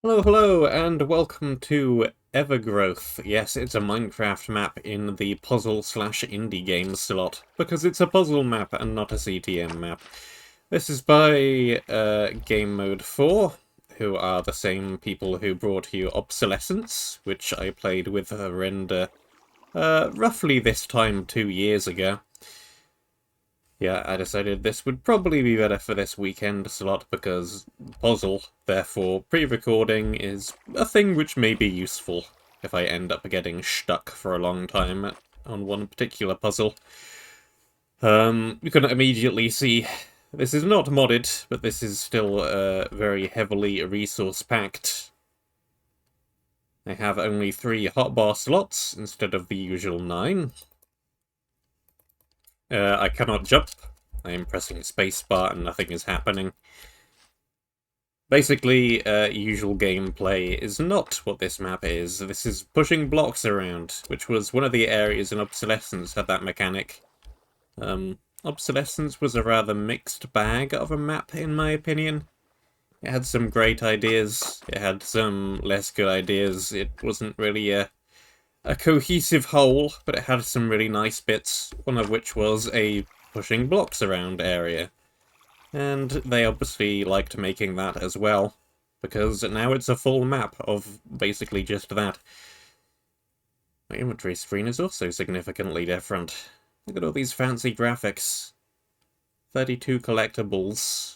Hello, hello, and welcome to Evergrowth. Yes, it's a Minecraft map in the puzzle/indie game slot, because it's a puzzle map and not a CTM map. This is by Game Mode 4, who are the same people who brought you Obsolescence, which I played with a render roughly this time 2 years ago. Yeah, I decided this would probably be better for this weekend slot because puzzle, therefore pre-recording is a thing which may be useful if I end up getting stuck for a long time on one particular puzzle. You can immediately see this is not modded, but this is still very heavily resource-packed. I have only 3 hotbar slots instead of the usual 9. I cannot jump. I am pressing spacebar and nothing is happening. Basically, usual gameplay is not what this map is. This is pushing blocks around, which was one of the areas in Obsolescence had that mechanic. Obsolescence was a rather mixed bag of a map, in my opinion. It had some great ideas, it had some less good ideas, it wasn't really a cohesive whole, but it had some really nice bits, one of which was a pushing blocks around area. And they obviously liked making that as well, because now it's a full map of basically just that. My inventory screen is also significantly different. Look at all these fancy graphics. 32 collectibles,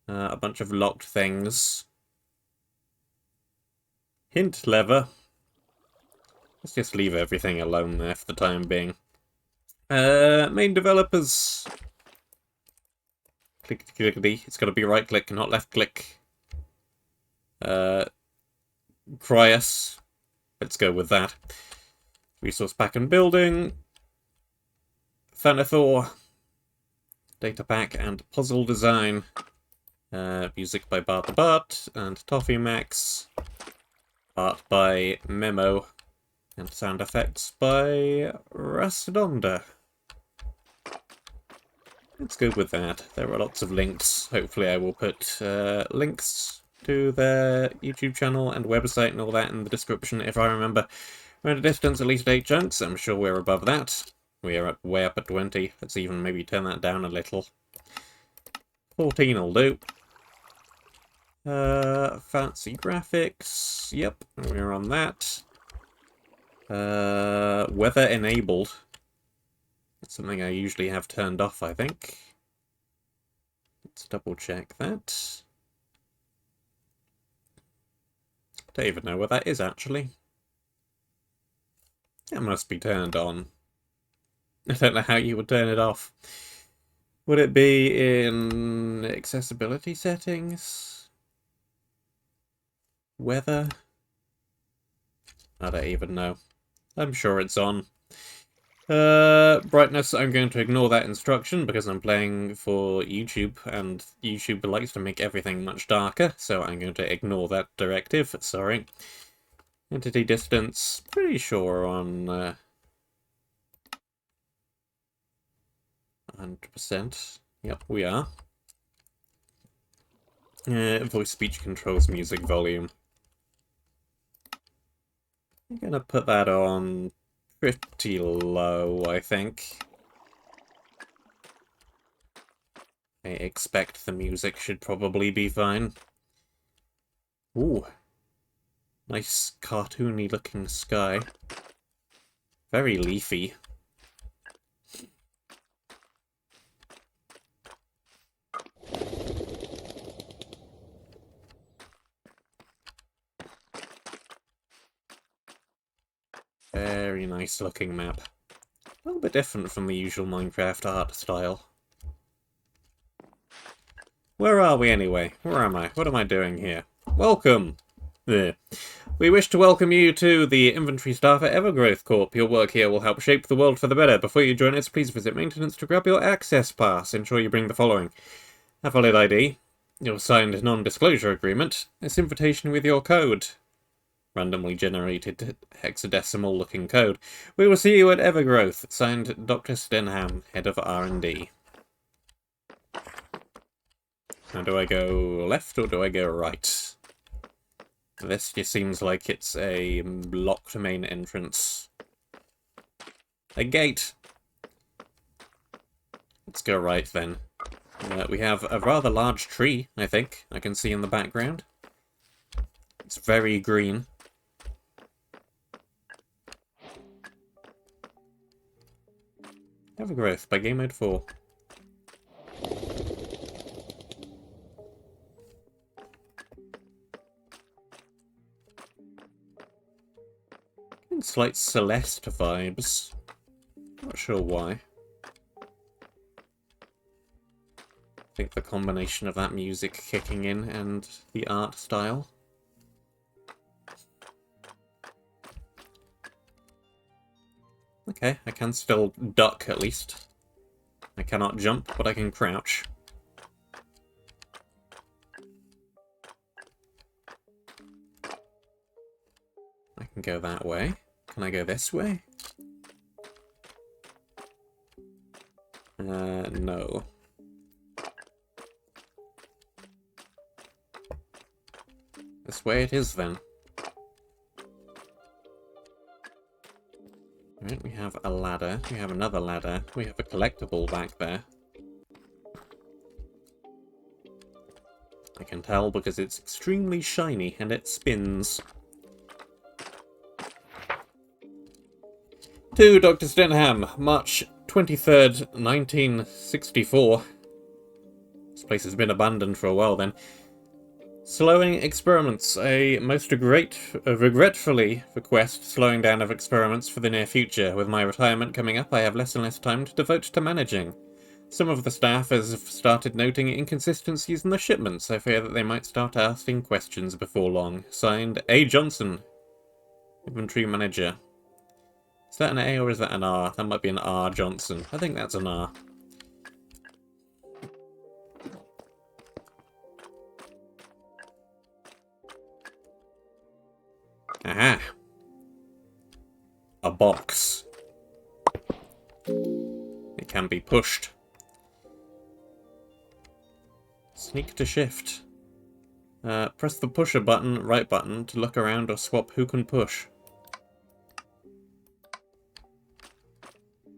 a bunch of locked things. Hint lever. Let's just leave everything alone there for the time being. Main developers. Click, clickety. It's got to be right click, not left click. Cryus. Let's go with that. Resource pack and building. Thanathor. Data pack and puzzle design. Music by BartTheBart and Toffee Max. Art by Memo. And sound effects by Raasdonder. Let's go with that. There are lots of links. Hopefully I will put links to their YouTube channel and website and all that in the description if I remember. We're at a distance at least 8 chunks. I'm sure we're above that. We are way up at 20. Let's even maybe turn that down a little. 14 will do. Fancy graphics. Yep, we're on that. Weather enabled. That's something I usually have turned off, I think. Let's double check that. Don't even know what that is, actually. That must be turned on. I don't know how you would turn it off. Would it be in accessibility settings? Weather? I don't even know. I'm sure it's on. Brightness, I'm going to ignore that instruction because I'm playing for YouTube, and YouTube likes to make everything much darker, so I'm going to ignore that directive, sorry. Entity distance, pretty sure on 100%. Yep, we are. Voice speech controls music volume. I'm gonna put that on pretty low, I think. I expect the music should probably be fine. Ooh. Nice cartoony looking sky. Very leafy. Very nice looking map. A little bit different from the usual Minecraft art style. Where are we anyway? Where am I? What am I doing here? Welcome! There. We wish to welcome you to the inventory staff at Evergrowth Corp. Your work here will help shape the world for the better. Before you join us, please visit maintenance to grab your access pass. Ensure you bring the following: a valid ID, your signed non-disclosure agreement, this invitation with your code, randomly generated hexadecimal-looking code. We will see you at Evergrowth. Signed, Dr. Stenham, Head of R&D. Now, do I go left or do I go right? This just seems like it's a locked main entrance. A gate! Let's go right then. We have a rather large tree, I think, I can see in the background. It's very green. Evergrowth by Game Mode 4. Slight Celeste vibes. Not sure why. I think the combination of that music kicking in and the art style. Okay, I can still duck at least. I cannot jump, but I can crouch. I can go that way. Can I go this way? No. This way it is then. Alright, we have a ladder. We have another ladder. We have a collectible back there. I can tell because it's extremely shiny and it spins. To Dr. Stenham, March 23rd, 1964. This place has been abandoned for a while then. Slowing experiments. A most regretfully request slowing down of experiments for the near future. With my retirement coming up, I have less and less time to devote to managing. Some of the staff has started noting inconsistencies in the shipments. I fear that they might start asking questions before long. Signed, A. Johnson, Inventory Manager. Is that an A or is that an R? That might be an R Johnson. I think that's an R. Aha! A box. It can be pushed. Sneak to shift. Press the pusher button, right button, to look around or swap who can push.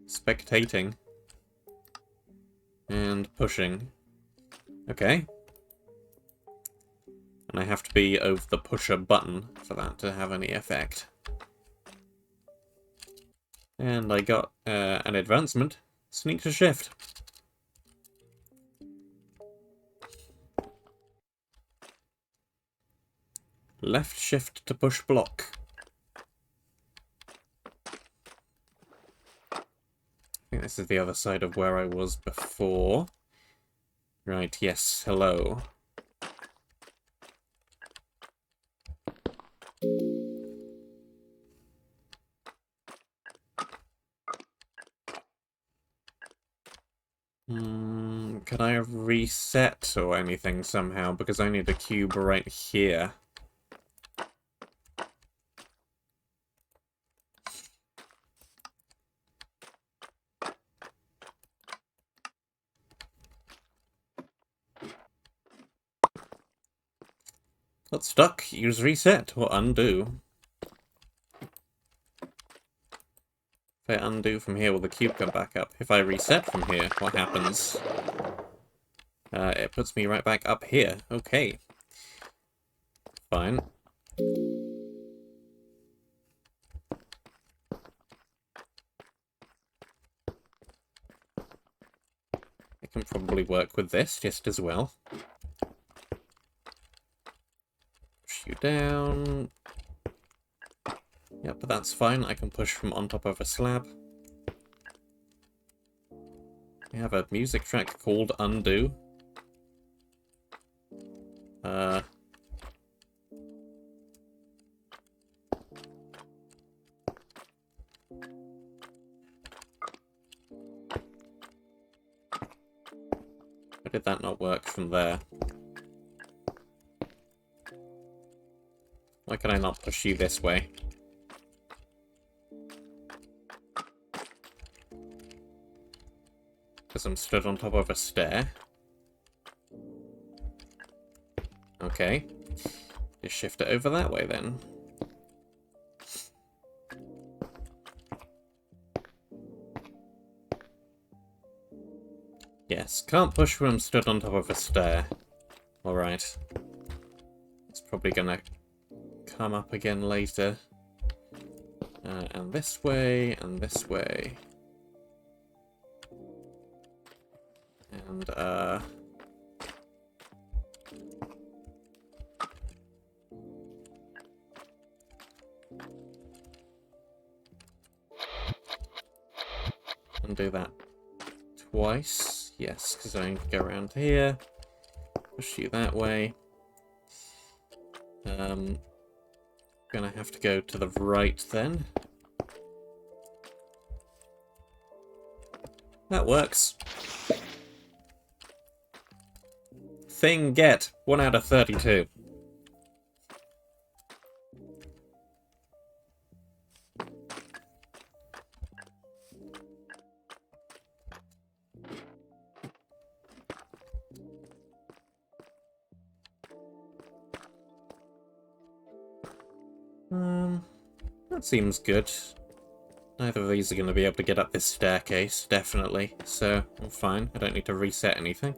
Spectating. And pushing. Okay. And I have to be over the pusher button for that to have any effect. And I got an advancement. Sneak to shift. Left shift to push block. I think this is the other side of where I was before. Right, yes, hello. Can I reset or anything somehow? Because I need a cube right here. Got stuck. Use reset or undo. If I undo from here, will the cube come back up? If I reset from here, what happens? It puts me right back up here. Okay. Fine. I can probably work with this just as well. Push you down. Yep, but that's fine. I can push from on top of a slab. We have a music track called Undo. How did that not work from there? Why can I not push you this way? Because I'm stood on top of a stair. Okay. Just shift it over that way then. Yes, can't push when I'm stood on top of a stair. Alright. It's probably gonna come up again later. And this way, and this way. And, do that twice. Yes, because I need to go around here. Push you that way. Gonna have to go to the right then. That works. Thing get. 1 out of 32. That seems good. Neither of these are going to be able to get up this staircase, definitely. So, I'm fine. I don't need to reset anything.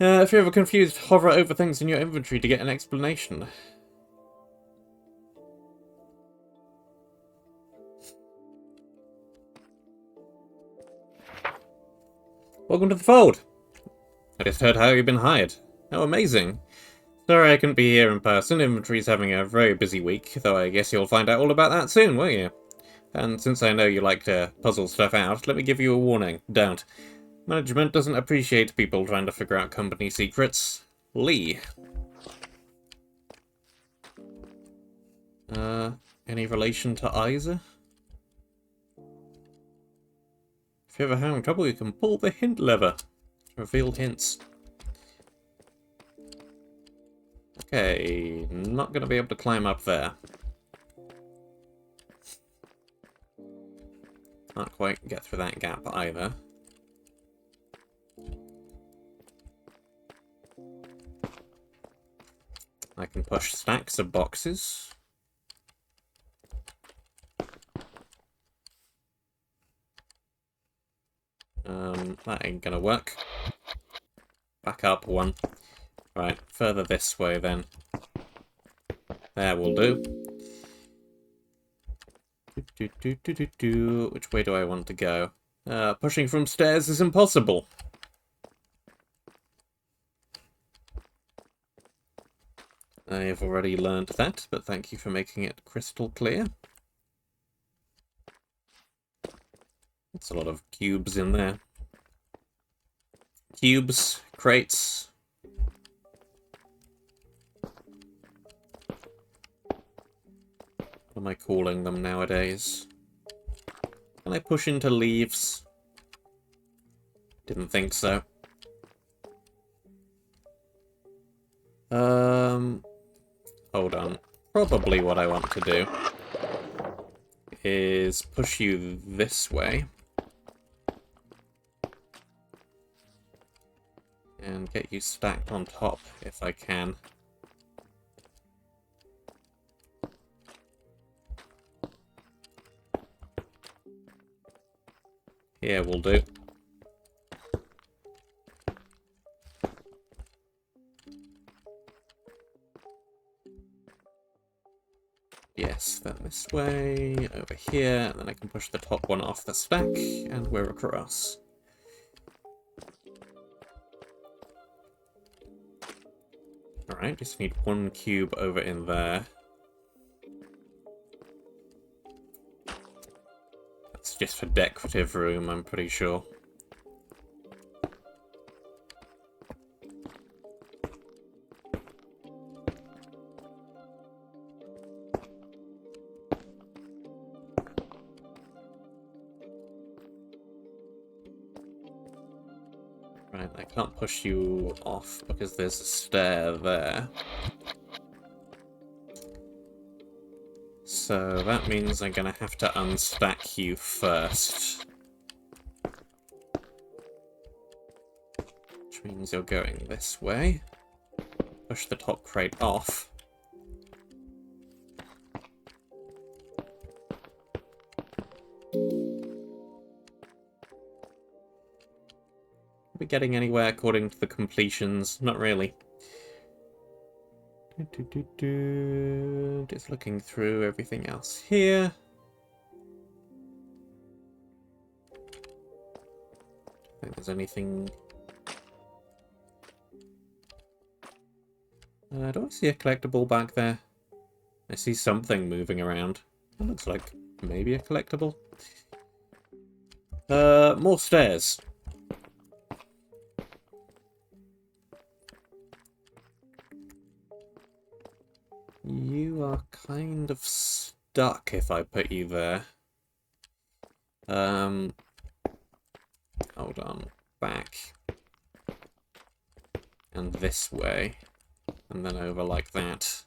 If you're ever confused, hover over things in your inventory to get an explanation. Welcome to the fold! I just heard how you've been hired. How amazing. Sorry I couldn't be here in person. Inventory's having a very busy week, though I guess you'll find out all about that soon, won't you? And since I know you like to puzzle stuff out, let me give you a warning. Don't. Management doesn't appreciate people trying to figure out company secrets. Lee. Any relation to Isa? If you're ever having trouble, you can pull the hint lever to reveal hints. Okay, not going to be able to climb up there. Can't quite get through that gap either. I can push stacks of boxes. That ain't gonna work. Back up one. Right, further this way then. There will do. Which way do I want to go? Pushing from stairs is impossible. I have already learned that, but thank you for making it crystal clear. That's a lot of cubes in there. Cubes, crates. What am I calling them nowadays? Can I push into leaves? Didn't think so. Hold on. Probably what I want to do is push you this way. And get you stacked on top if I can. Here will do. Yes, then this way, over here, and then I can push the top one off the stack, and we're across. Alright, just need one cube over in there. That's just for decorative room, I'm pretty sure. Right, I can't push you off because there's a stair there. So that means I'm gonna have to unstack you first. Which means you're going this way. push the top crate off. Are we getting anywhere according to the completions? Not really. Just looking through everything else here. Don't think there's anything. Do I see a collectible back there? I see something moving around. It looks like maybe a collectible. More stairs. You are kind of stuck if I put you there. Hold on. Back. And this way. And then over like that.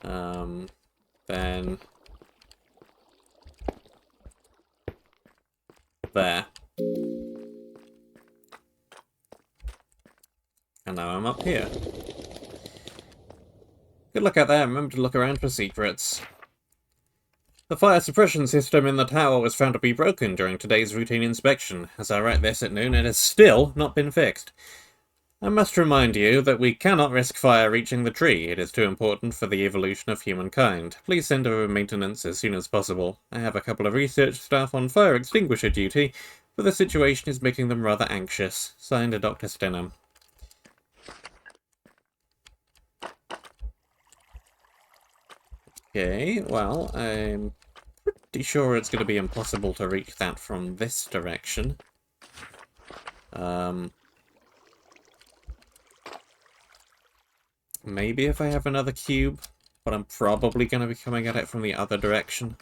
Then... there. And now I'm up here. Good luck out there, remember to look around for secrets. The fire suppression system in the tower was found to be broken during today's routine inspection. As I write this at noon, it has still not been fixed. I must remind you that we cannot risk fire reaching the tree. It is too important for the evolution of humankind. Please send over maintenance as soon as possible. I have a couple of research staff on fire extinguisher duty, but the situation is making them rather anxious. Signed, Dr. Stenham. Okay, well, I'm pretty sure it's going to be impossible to reach that from this direction. Maybe if I have another cube, but I'm probably going to be coming at it from the other direction.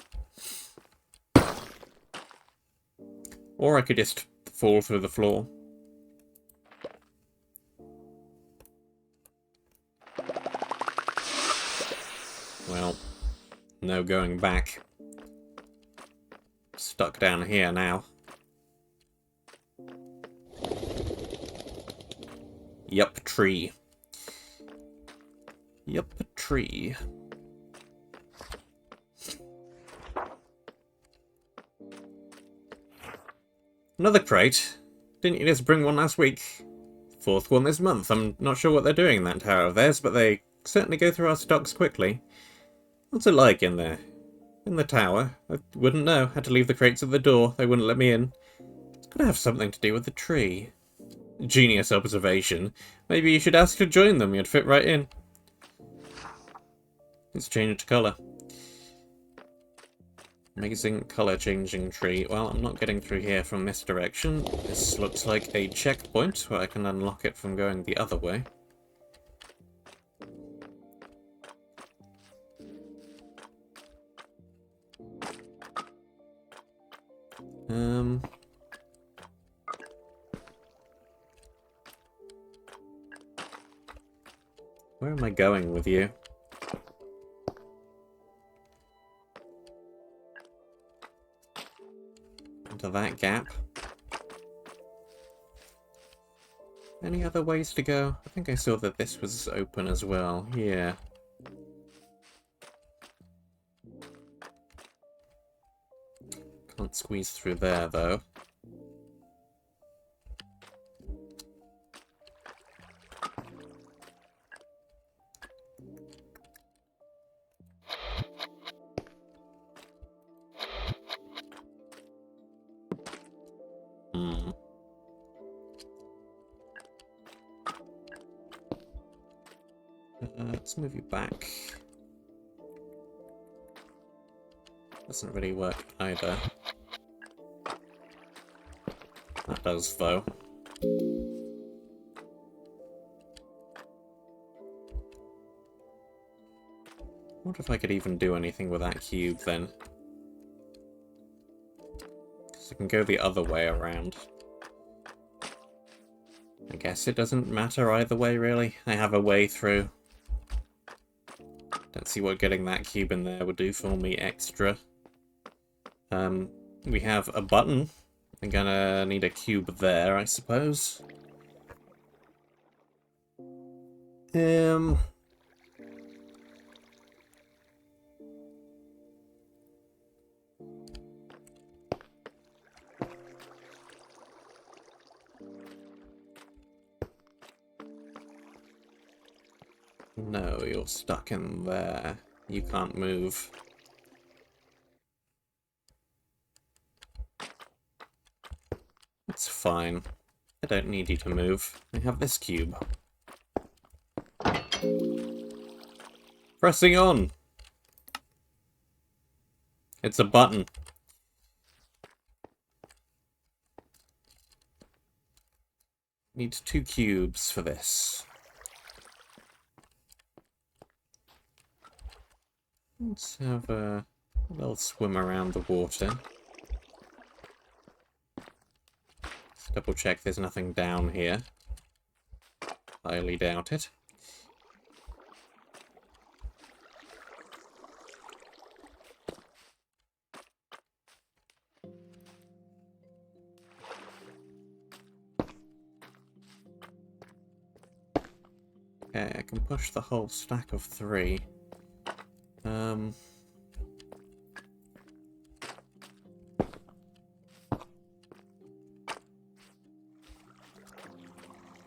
Or I could just fall through the floor. Well, no going back. Stuck down here now. Yup, tree. Yup, a tree. Another crate? Didn't you just bring one last week? Fourth one this month. I'm not sure what they're doing in that tower of theirs, but they certainly go through our stocks quickly. What's it like in there? In the tower? I wouldn't know. Had to leave the crates at the door. They wouldn't let me in. It's gotta have something to do with the tree. Genius observation. Maybe you should ask to join them. You'd fit right in. It's changed colour. Amazing colour changing tree. Well, I'm not getting through here from this direction. This looks like a checkpoint where I can unlock it from going the other way. Where am I going with you? Into that gap. Any other ways to go? I think I saw that this was open as well. Yeah. Can't squeeze through there, though. Let's move you back. Doesn't really work either. That does, though. I wonder if I could even do anything with that cube, then. Because I can go the other way around. I guess it doesn't matter either way, really. I have a way through. Don't see what getting that cube in there would do for me extra. We have a button. I'm gonna need a cube there, I suppose. Um... No, you're stuck in there. You can't move. It's fine. I don't need you to move. I have this cube. Pressing on! It's a button. Need 2 cubes for this. Let's have a little swim around the water. Let's double check there's nothing down here. Highly doubt it. Okay, I can push the whole stack of 3.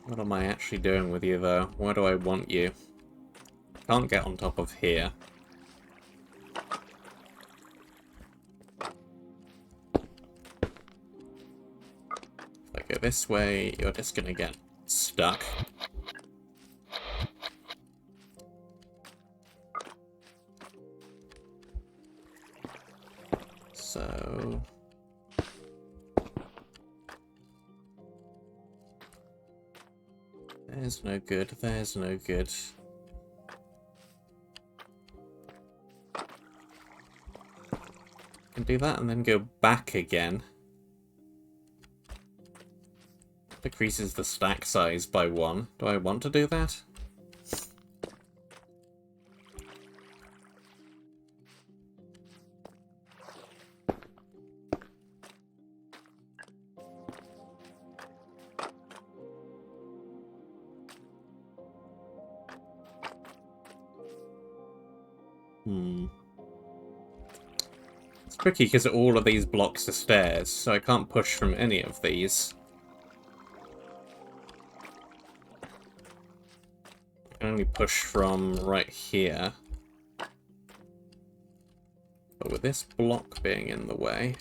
What am I actually doing with you, though? Where do I want you? I can't get on top of here. If I go this way, you're just gonna get stuck. So... There's no good, there's no good. Can do that and then go back again. Decreases the stack size by 1. Do I want to do that? It's tricky because all of these blocks are stairs, so I can't push from any of these. I can only push from right here. But with this block being in the way...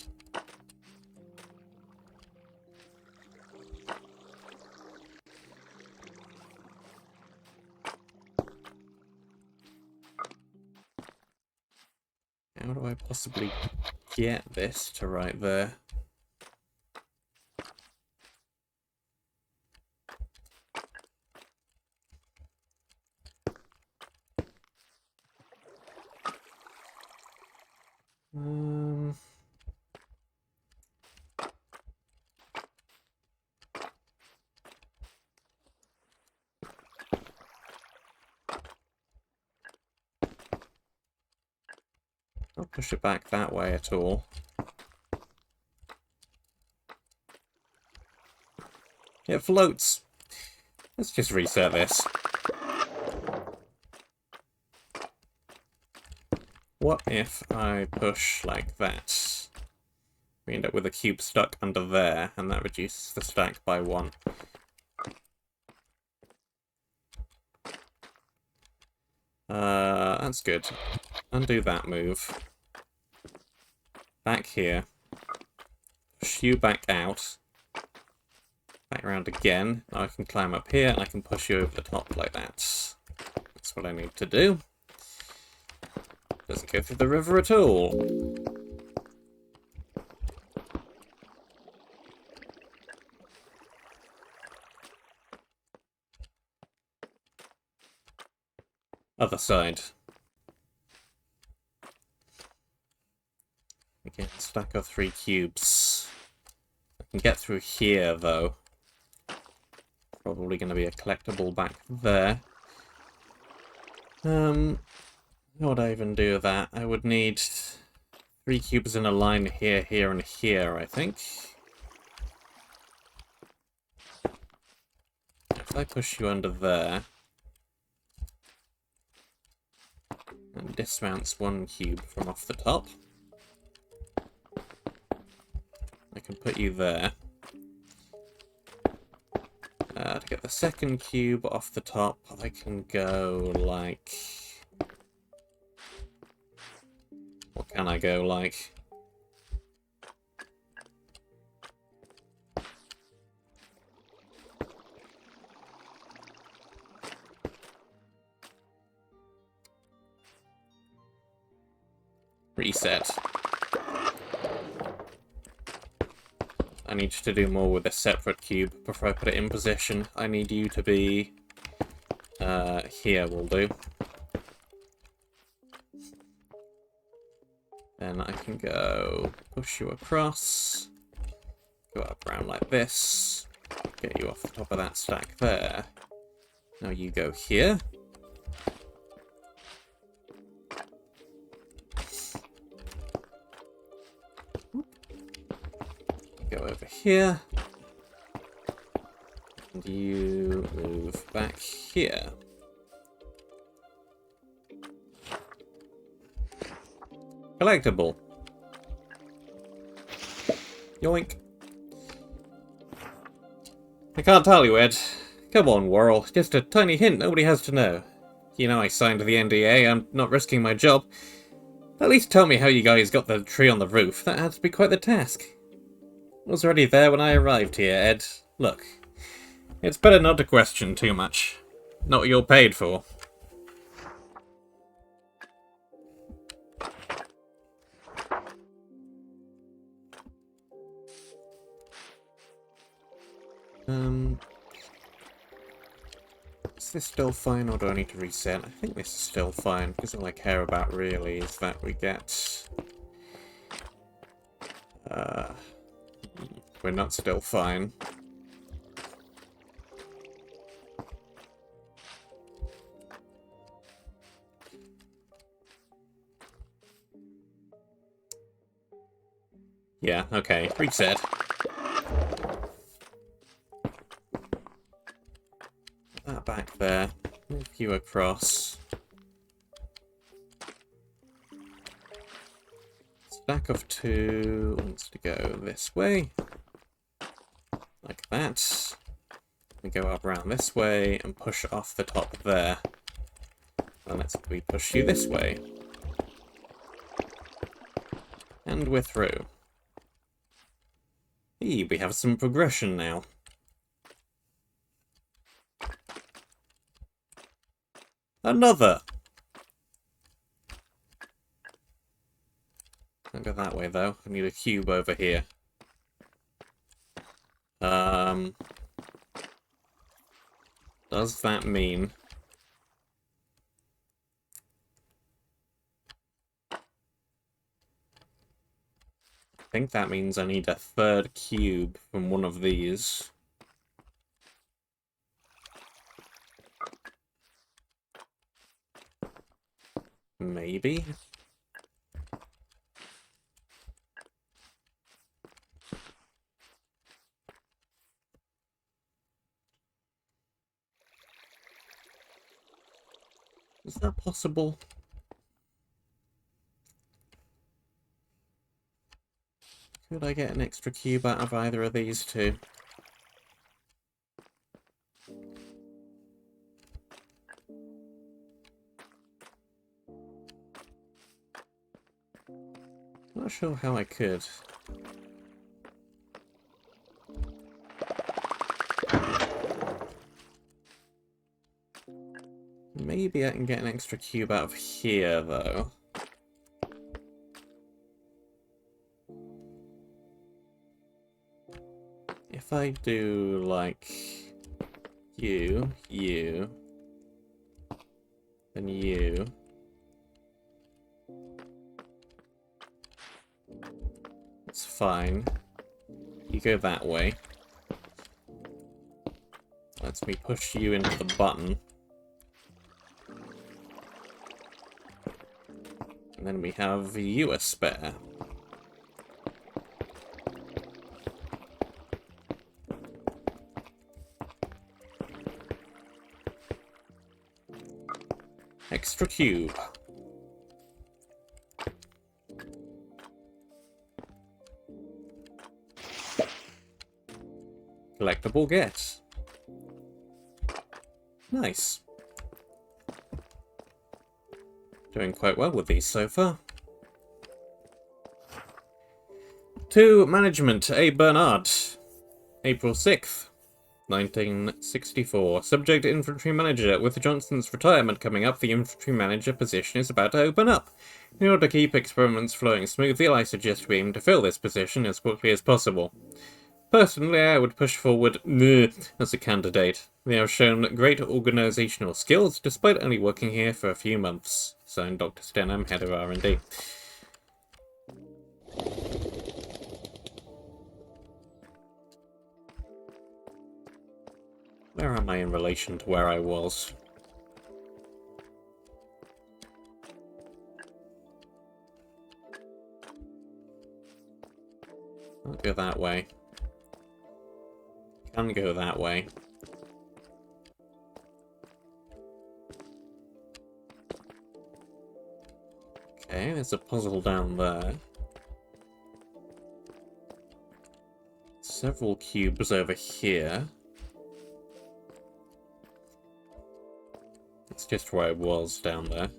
How do I possibly get this to right there? Not push it back that way at all. It floats. Let's just reset this. What if I push like that? We end up with a cube stuck under there, and that reduces the stack by 1. That's good. Undo that move. Back here. Push you back out. Back around again. Now I can climb up here, and I can push you over the top like that. That's what I need to do. Doesn't go through the river at all. Other side. Again, stack of 3 cubes. I can get through here, though. Probably going to be a collectible back there. How would I even do that? I would need 3 cubes in a line here, here, and here, I think. If I push you under there... And dismounts one cube from off the top. I can put you there. To get the second cube off the top, I can go like... What can I go like? Reset. I need to do more with a separate cube before I put it in position. I need you to be... here will do. Then I can go push you across, go up around like this, get you off the top of that stack there. Now you go here. Go over here. And you move back here. Collectible. Yoink. I can't tell you, Ed. Come on, Worrell. Just a tiny hint nobody has to know. You know I signed the NDA, I'm not risking my job. At least tell me how you guys got the tree on the roof. That had to be quite the task. I was already there when I arrived here, Ed. Look, it's better not to question too much. Not what you're paid for. Is this still fine, or do I need to reset? I think this is still fine, because all I care about really is that we get... we're not still fine. Yeah, okay, reset. That back there. Move you across. Stack of 2 wants to go this way. Like that. We go up around this way and push off the top there. And we push you this way. And we're through. Hey, we have some progression now. Another! Can't go that way though. I need a cube over here. Does that mean... I think that means I need a third cube from one of these. Maybe? Is that possible? Could I get an extra cube out of either of these two? Not sure how I could. Maybe I can get an extra cube out of here, though. If I do, like, you, then you... It's fine. You go that way. Lets me push you into the button. And then we have you a spare. Extra cube. collectible get. Nice. Doing quite well with these so far. To management, A. Bernard. April 6th, 1964. Subject infantry manager. With Johnson's retirement coming up, the infantry manager position is about to open up. In order to keep experiments flowing smoothly, I suggest we aim to fill this position as quickly as possible. Personally, I would push forward as a candidate. They have shown great organizational skills, despite only working here for a few months. Signed, Dr. Stenham, head of R&D. Where am I in relation to where I was? I'll go that way. Can go that way. Okay, there's a puzzle down there. Several cubes over here. It's just where I was down there.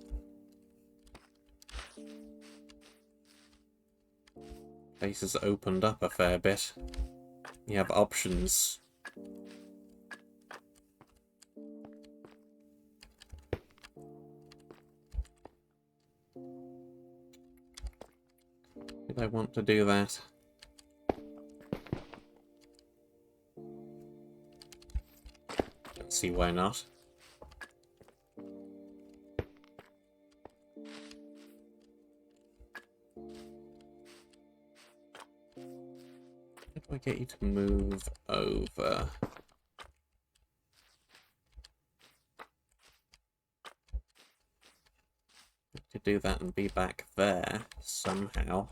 Place has opened up a fair bit. You have options. Did I want to do that? Don't see why not. How do I get you to move over? To do that and be back there somehow.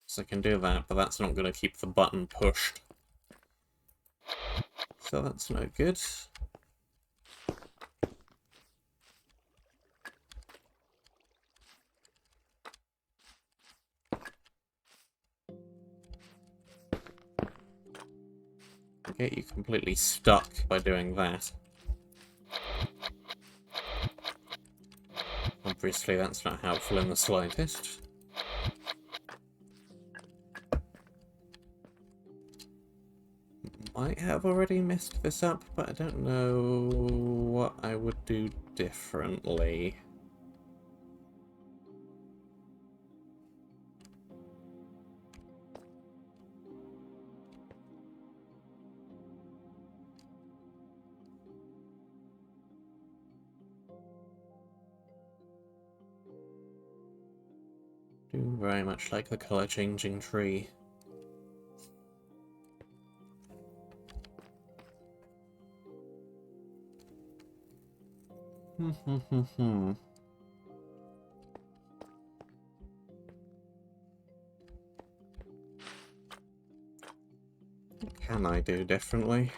So I can do that, but that's not going to keep the button pushed. So that's no good. I'll get you completely stuck by doing that. Obviously that's not helpful in the slightest. Might have already messed this up, but I don't know what I would do differently. Do very much like the color changing tree. What can I do differently?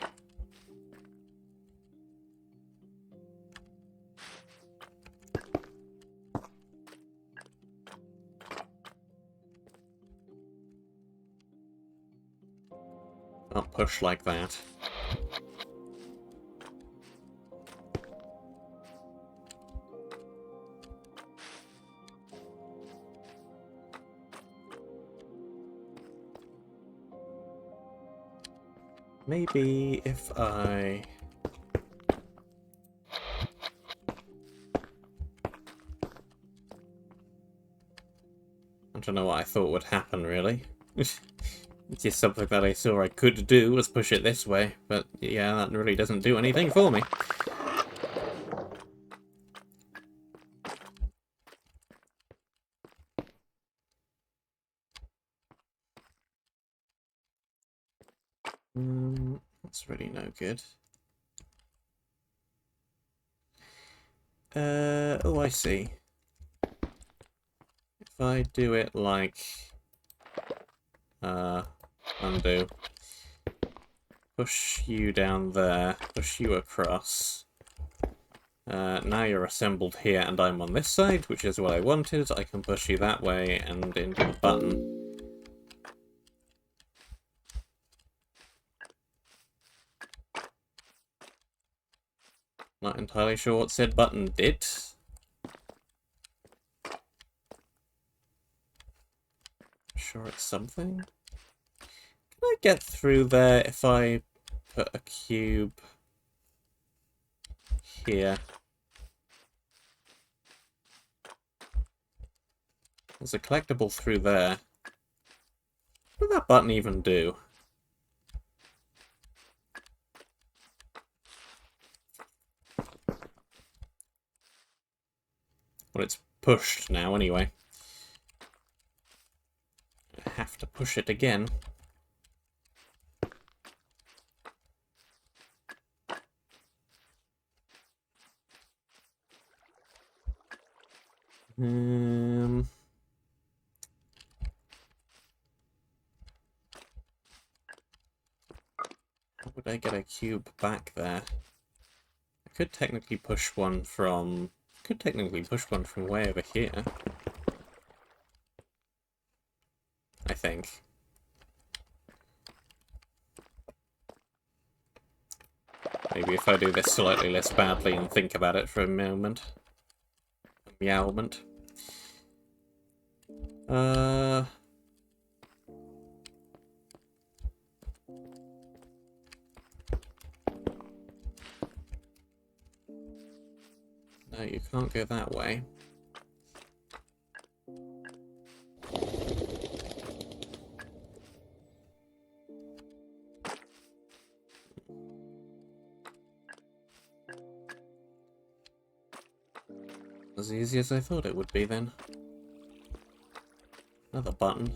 Not push like that. Maybe if I... I don't know what I thought would happen, really. It's just something that I saw I could do, was push it this way, but yeah, that really doesn't do anything for me. That's really no good. Oh, I see. If I do it like... undo. Push you down there. Push you across. Now you're assembled here and I'm on this side, which is what I wanted. I can push you that way and into the button. Not entirely sure what said button did. Sure it's something. Can I get through there if I put a cube here? There's a collectible through there. What did that button even do? Well, it's pushed now anyway. I have to push it again. How would I get a cube back there? I could technically push one from... way over here. I think. Maybe if I do this slightly less badly and think about it for a moment. A meowment. No, you can't go that way. As easy as I thought it would be then. Another button.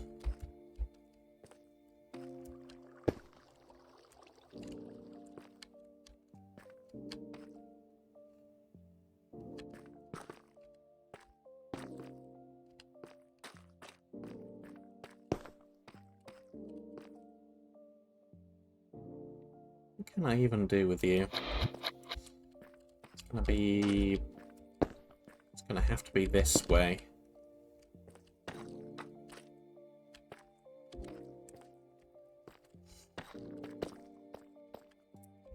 What can I even do with you? It's gonna be... It's gonna have to be this way.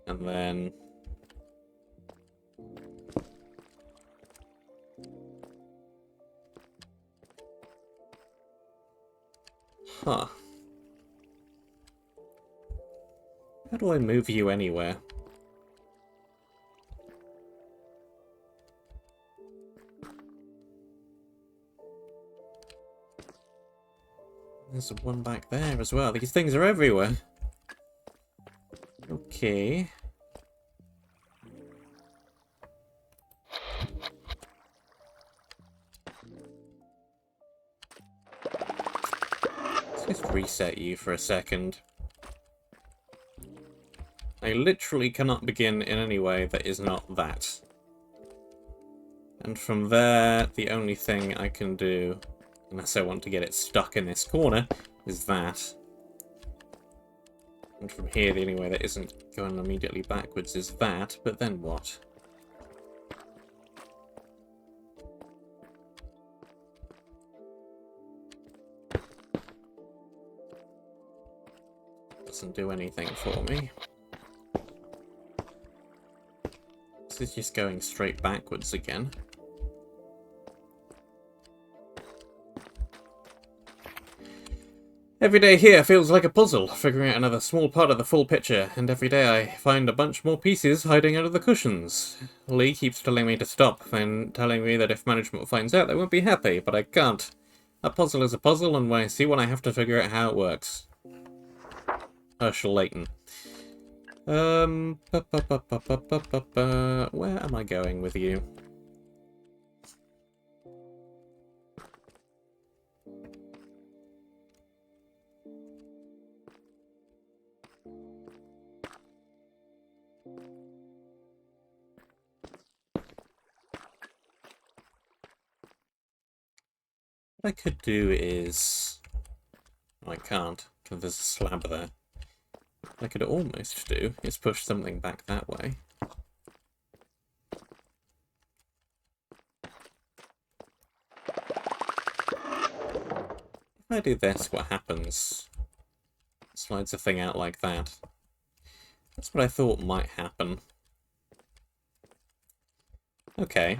And then... Huh. How do I move you anywhere? There's one back there as well. These things are everywhere. Okay. Let's just reset you for a second. I literally cannot begin in any way that is not that. And from there, the only thing I can do, unless I want to get it stuck in this corner, is that. And from here, the only way that isn't going immediately backwards is that, but then what? Doesn't do anything for me. This is just going straight backwards again. Every day here feels like a puzzle, figuring out another small part of the full picture, and every day I find a bunch more pieces hiding under the cushions. Lee keeps telling me to stop, and telling me that if management finds out they won't be happy, but I can't. A puzzle is a puzzle, and when I see one I have to figure out how it works. Herschel Layton. Where am I going with you? What I could do is... Oh, I can't, because there's a slab there. I could almost do is push something back that way. If I do this, what happens? It slides the thing out like that. That's what I thought might happen. Okay.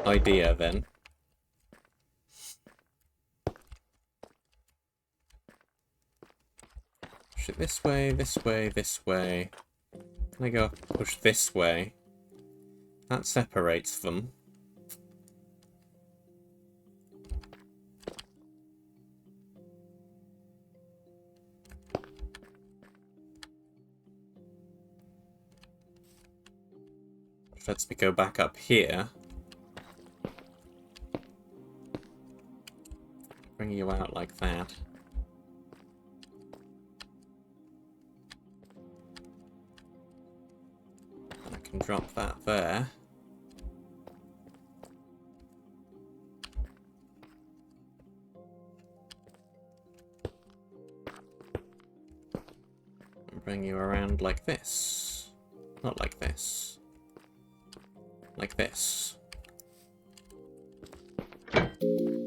Idea, then. Push it this way, this way, this way. Can I go push this way? That separates them. Lets me go back up here. Bring you out like that. And I can drop that there. And bring you around like this. Not like this. Like this.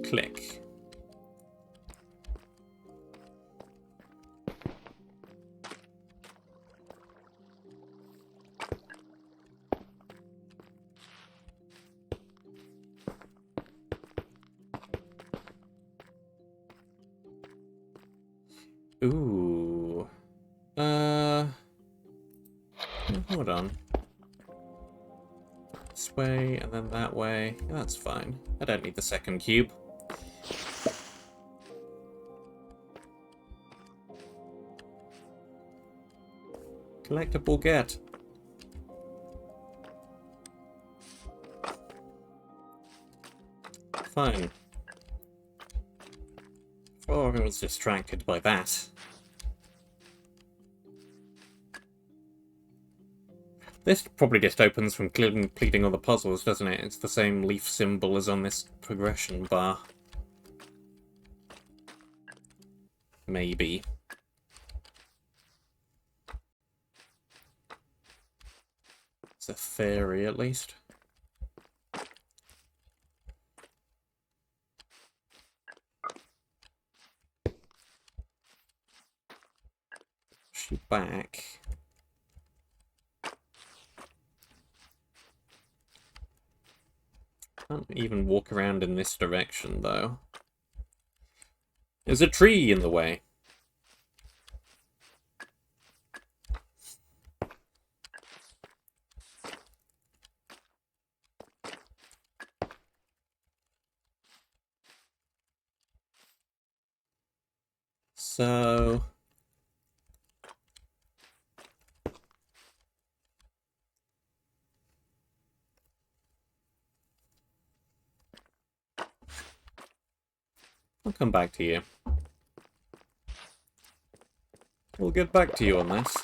Click. Ooh. Hold on. This way, and then that way. Yeah, that's fine. I don't need the second cube. Collectible get. Fine. Oh, I was distracted by that. This probably just opens from completing all the puzzles, doesn't it? It's the same leaf symbol as on this progression bar. Maybe. It's a theory, at least. Push you back. Can't even walk around in this direction, though. There's a tree in the way. So... I'll come back to you. We'll get back to you on this.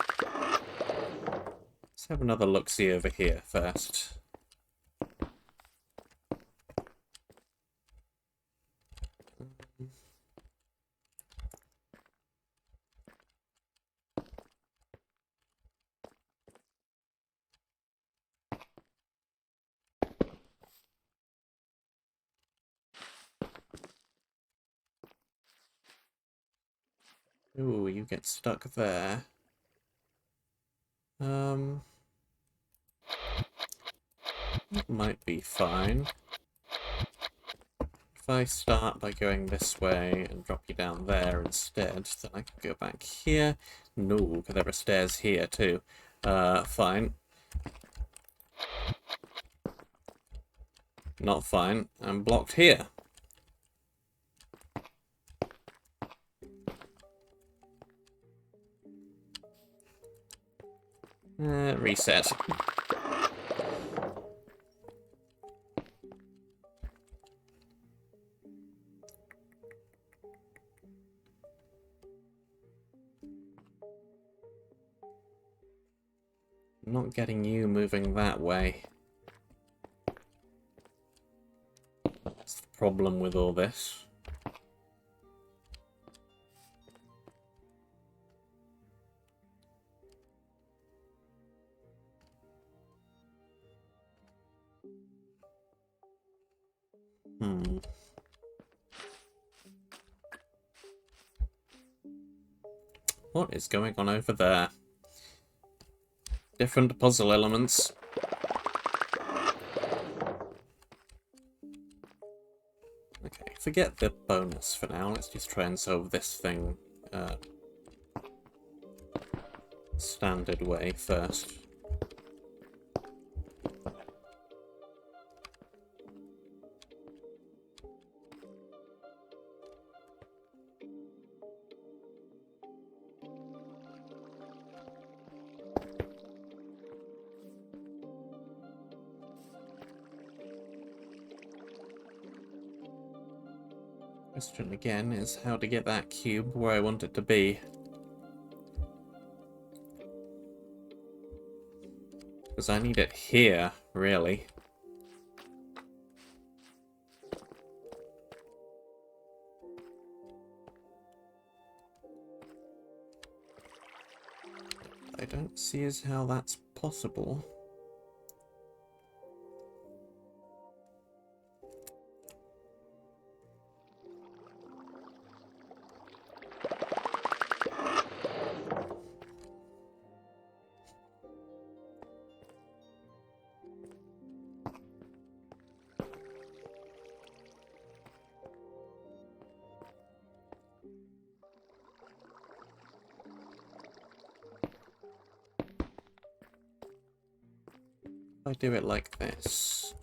Let's have another look-see over here first. Ooh, you get stuck there. That might be fine. If I start by going this way and drop you down there instead, then I can go back here. No, because there are stairs here too. Fine. Not fine. I'm blocked here. Reset. Not getting you moving that way. That's the problem with all this. What is going on over there? Different puzzle elements. Okay, forget the bonus for now. Let's just try and solve this thing standard way first. Question again is how to get that cube where I want it to be. Because I need it here, really. I don't see as how that's possible. I do it like this.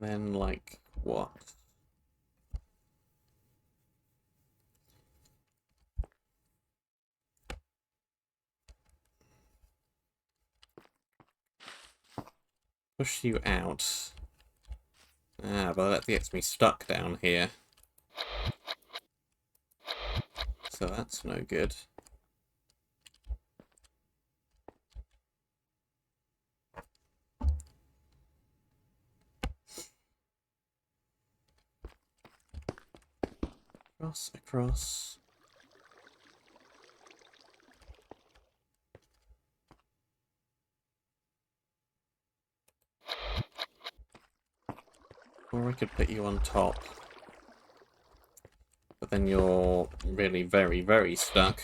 And then like what? Push you out. Ah, but that gets me stuck down here. So that's no good. Across, across. Or I could put you on top. But then you're really very, very stuck.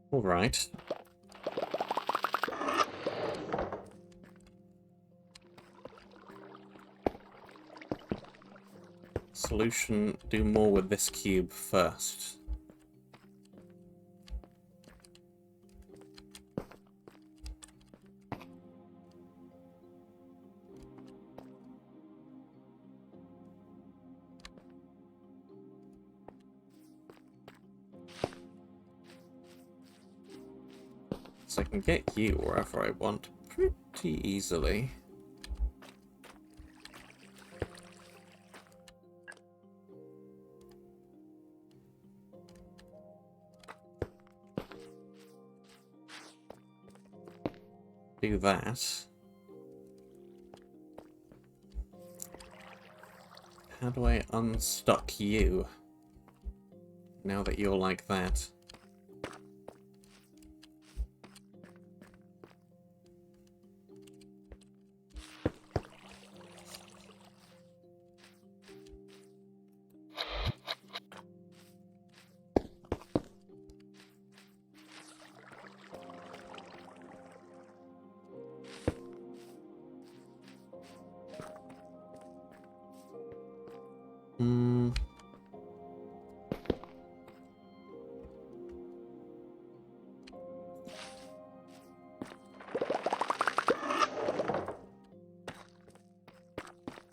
All right. Solution, do more with this cube first. So I can get you wherever I want pretty easily. Do that. How do I unstuck you? Now that you're like that.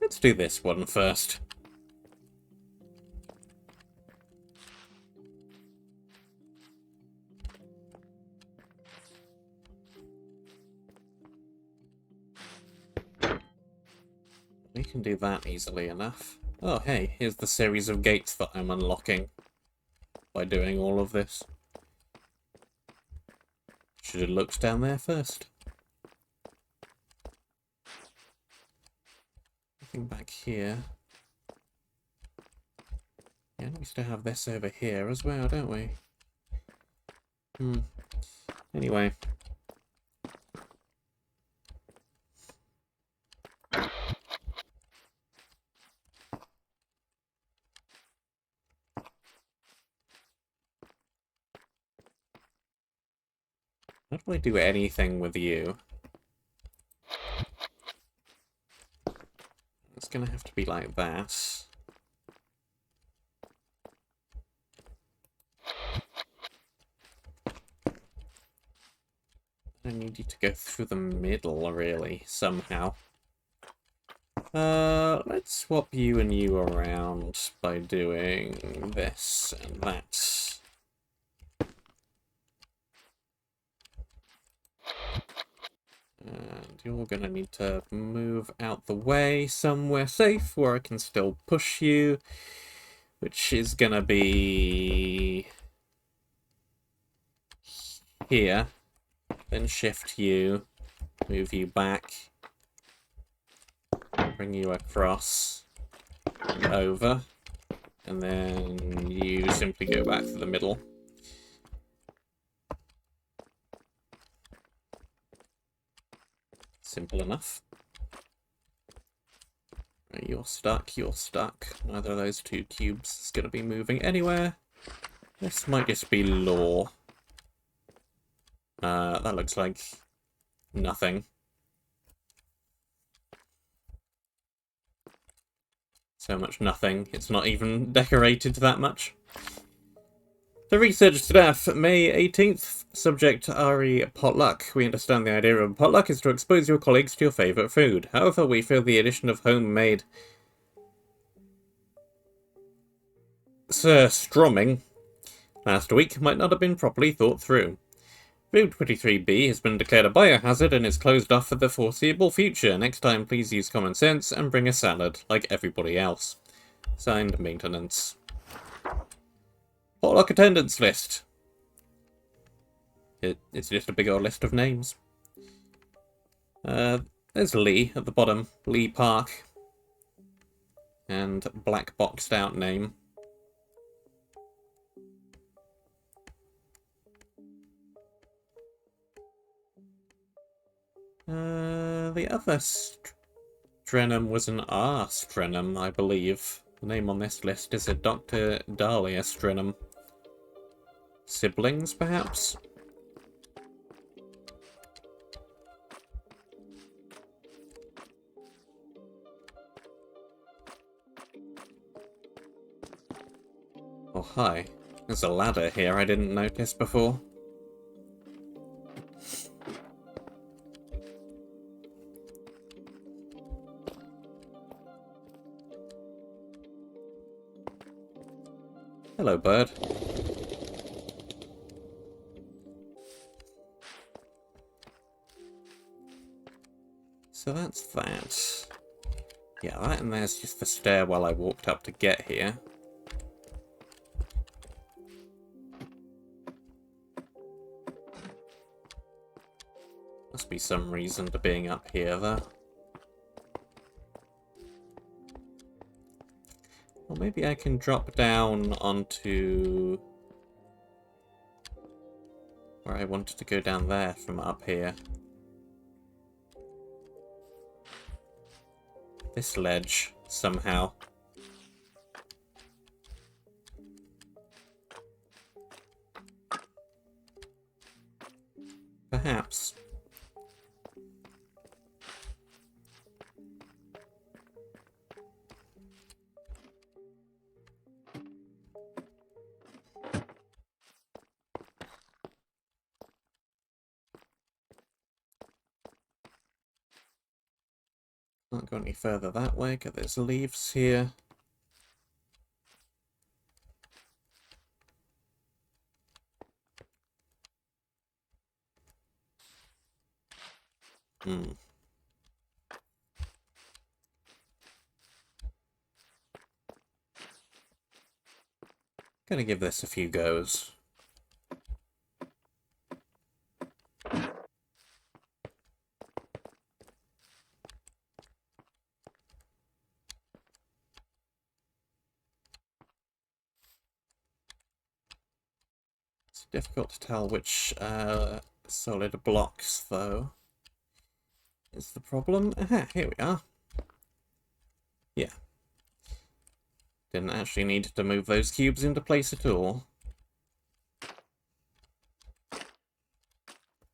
Let's do this one first. we can do that easily enough. Oh, hey, here's the series of gates that I'm unlocking by doing all of this. Should have looked down there first. Nothing back here. Yeah, we still have this over here as well, don't we? Anyway. How do I do anything with you? It's gonna have to be like that. I need you to go through the middle, really, somehow. Let's swap you and you around by doing this and that. And you're gonna need to move out the way somewhere safe where I can still push you, which is gonna be here. Then shift you, move you back, bring you across and over, and then you simply go back to the middle. Simple enough. You're stuck, you're stuck. Neither of those two cubes is going to be moving anywhere. This might just be lore. That looks like nothing. So much nothing. It's not even decorated that much. The research staff, May 18th, subject RE potluck. We understand the idea of a potluck is to expose your colleagues to your favourite food. However, we feel the addition of homemade surströmming last week might not have been properly thought through. Food 23B has been declared a biohazard and is closed off for the foreseeable future. Next time, please use common sense and bring a salad, like everybody else. Signed, Maintenance. Potluck attendance list. It's just a big old list of names. There's Lee at the bottom. Lee Park. And black boxed out name. The other Strenum was an R Strenum, I believe. The name on this list is a Dr. Dahlia Strenum. Siblings, perhaps? Oh, hi. There's a ladder here I didn't notice before. Hello, bird. So that's that. Yeah, that and there's just the stairwell I walked up to get here. Must be some reason to being up here, though. Or maybe I can drop down onto where I wanted to go down there from up here. This ledge, somehow. Perhaps. Can't go any further that way, because there's leaves here. Gonna give this a few goes. It's difficult to tell which solid blocks, though, is the problem. Aha, here we are. Yeah. Didn't actually need to move those cubes into place at all.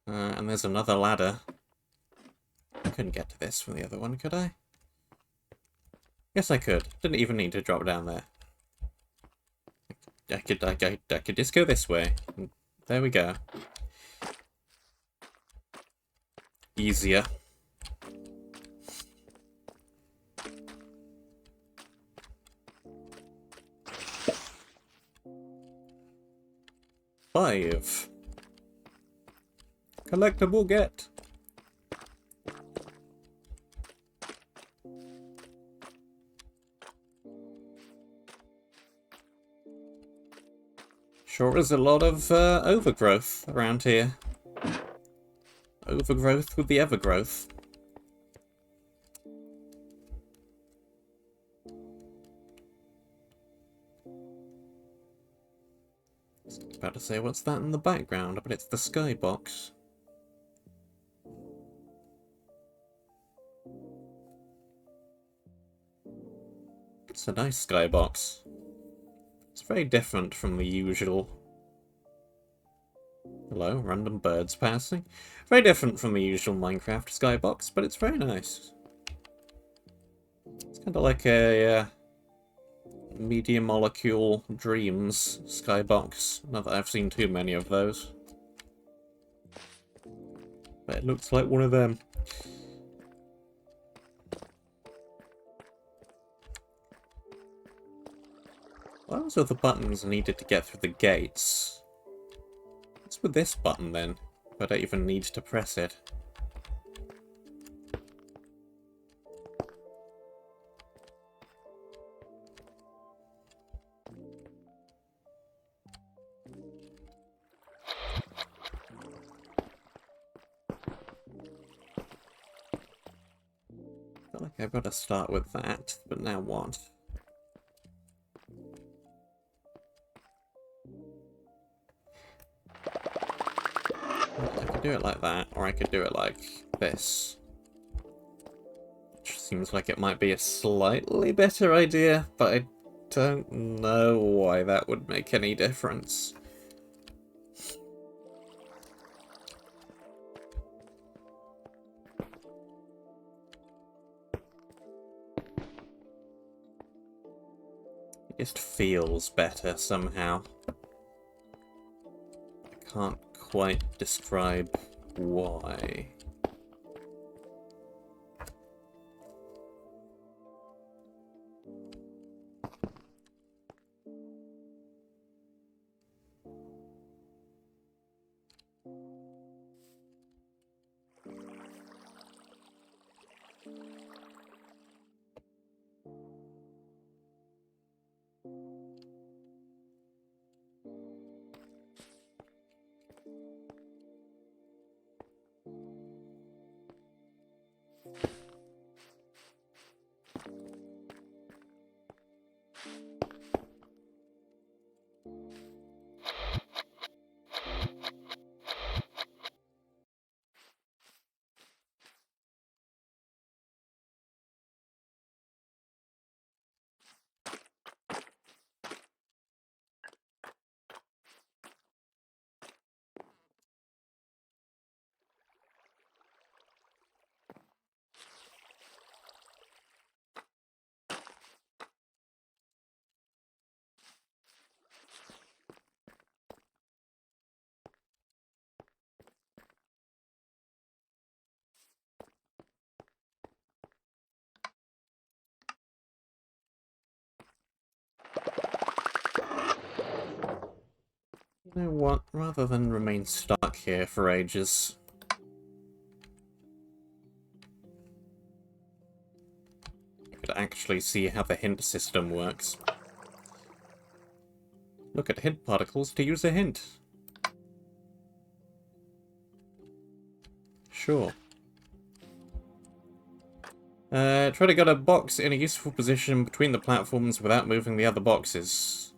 And there's another ladder. I couldn't get to this from the other one, could I? Yes, I could. Didn't even need to drop down there. I could just go this way. There we go. Easier. Five. Collectible get. Sure is a lot of overgrowth around here. Overgrowth with the evergrowth. I was about to say, what's that in the background? But it's the skybox. It's a nice skybox. It's very different from the usual. Hello, random birds passing. Very different from the usual Minecraft skybox, but it's very nice. It's kind of like a Media Molecule Dreams skybox. Not that I've seen too many of those. But it looks like one of them. What else are the buttons needed to get through the gates? What's with this button then? I don't even need to press it. I feel like I've got to start with that, but now what? I could do it like that, or I could do it like this. Which seems like it might be a slightly better idea, but I don't know why that would make any difference. It just feels better somehow. I can't quite describe why. You know what? Rather than remain stuck here for ages, I could actually see how the hint system works. Look at hint particles to use a hint. Sure. Try to get a box in a useful position between the platforms without moving the other boxes.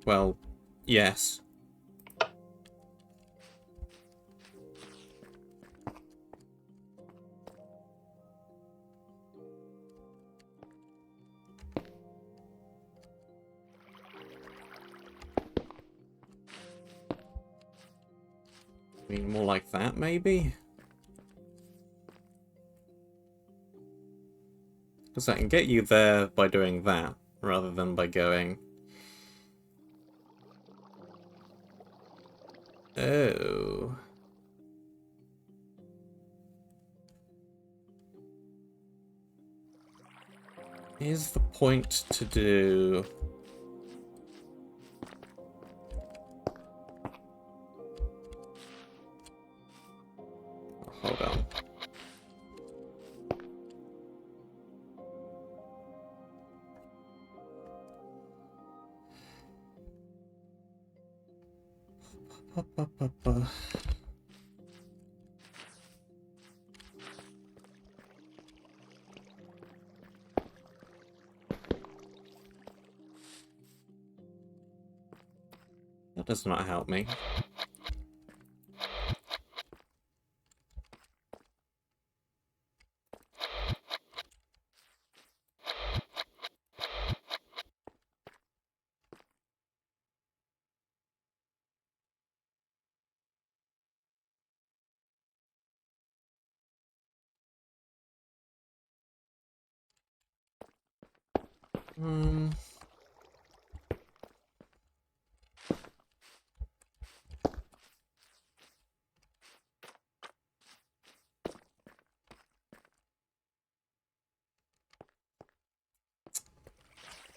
Well, yes. I mean, more like that, maybe? Because I can get you there by doing that, rather than by going... Oh... Here's the point to do... Hold on. That does not help me.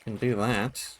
Can do that.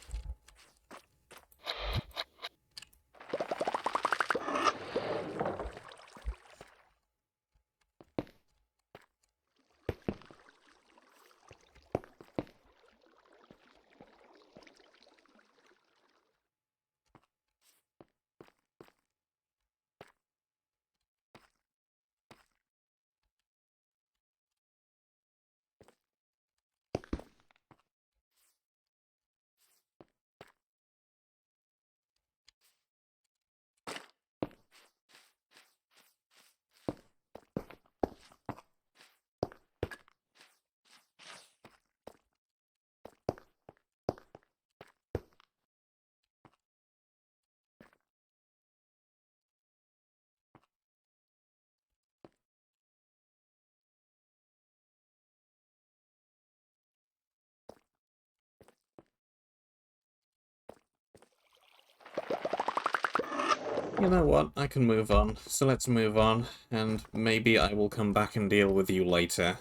You know what? I can move on. So let's move on, and maybe I will come back and deal with you later.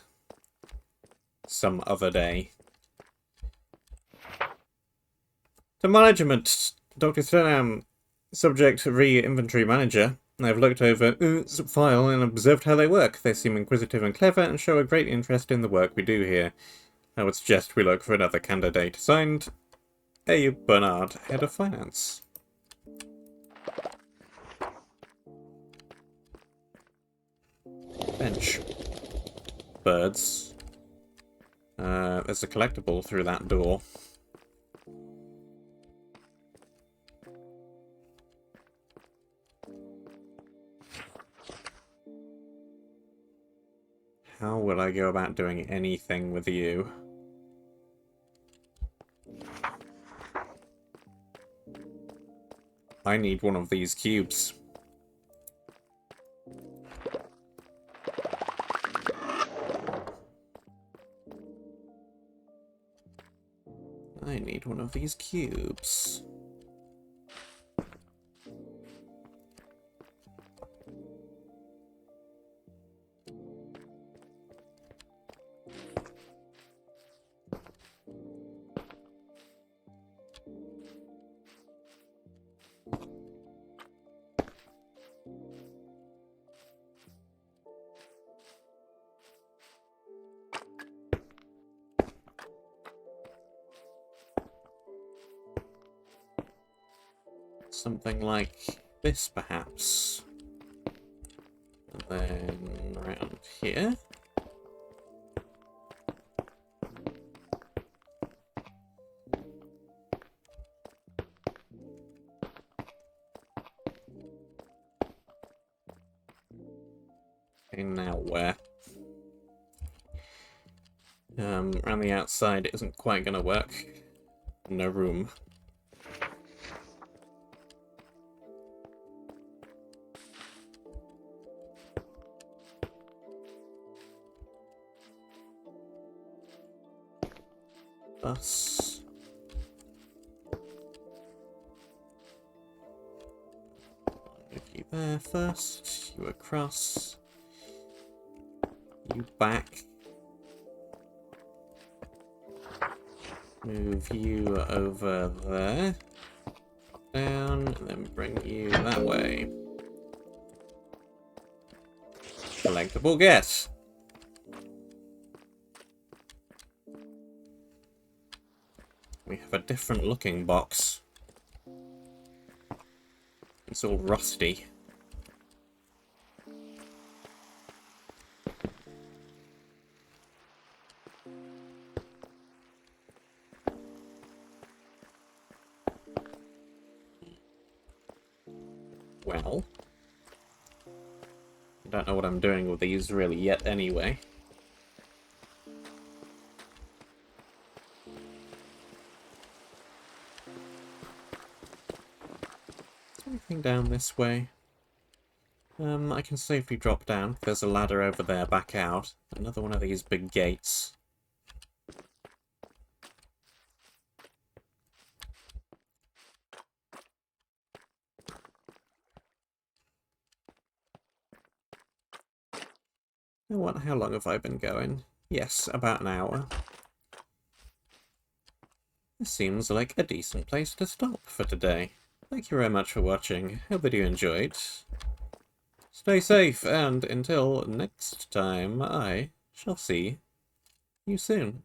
Some other day. To management, Dr. Thanathor, subject re-inventory manager. I've looked over Oot's file and observed how they work. They seem inquisitive and clever and show a great interest in the work we do here. I would suggest we look for another candidate. Signed, A. Bernard, Head of Finance. Bench. Birds. There's a collectible through that door. How will I go about doing anything with you? I need one of these cubes. I need one of these cubes. something like this, perhaps. And then around here. Okay, now where? Around the outside it isn't quite gonna work. No room. Thus. Move you there first. You across. You back. Move you over there. Down, and then bring you that way. Collectible get. We have a different looking box. It's all rusty. Well, I don't know what I'm doing with these really yet anyway. Is there anything down this way? I can safely drop down. There's a ladder over there back out. Another one of these big gates. How long have I been going? Yes, about an hour. This seems like a decent place to stop for today. Thank you very much for watching. Hope that you enjoyed. Stay safe, and until next time, I shall see you soon.